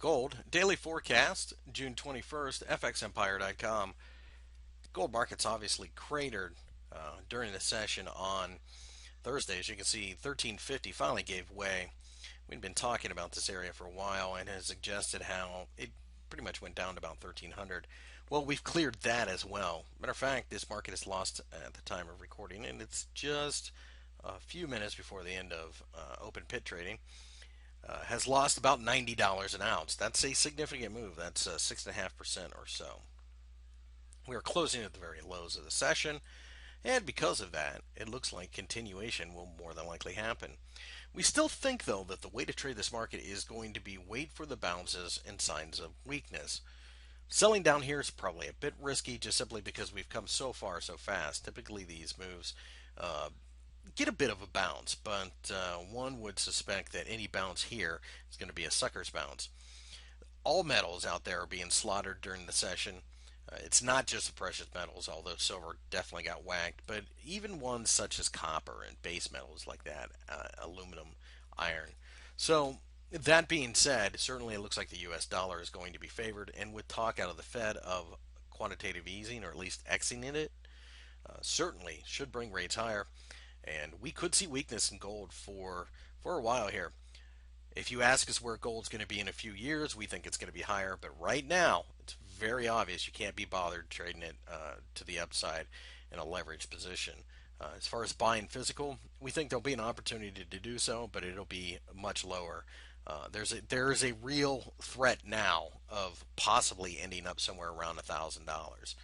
Gold, daily forecast, June 21st, FXEmpire.com. Gold markets obviously cratered during the session on Thursday. As you can see, 1350 finally gave way. We've been talking about this area for a while and has suggested how it pretty much went down to about 1300. Well, we've cleared that as well. Matter of fact, this market is lost at the time of recording, and it's just a few minutes before the end of open pit trading. Has lost about $90 an ounce. That's a significant move. That's 6.5% or so. We are closing at the very lows of the session, and because of that, it looks like continuation will more than likely happen. We still think, though, that the way to trade this market is going to be wait for the bounces and signs of weakness. Selling down here is probably a bit risky just simply because we've come so far so fast. Typically, these moves get a bit of a bounce, but one would suspect that any bounce here is going to be a sucker's bounce. All metals out there are being slaughtered during the session. It's not just the precious metals, although silver definitely got whacked, but even ones such as copper and base metals like that, aluminum, iron. So, that being said, certainly it looks like the US dollar is going to be favored, and with talk out of the Fed of quantitative easing, or at least exiting it, certainly should bring rates higher. And we could see weakness in gold for a while here. If you ask us where gold's going to be in a few years, we think it's going to be higher. But right now, it's very obvious you can't be bothered trading it to the upside in a leveraged position. As far as buying physical, we think there'll be an opportunity to do so, but it'll be much lower. There is a real threat now of possibly ending up somewhere around $1,000.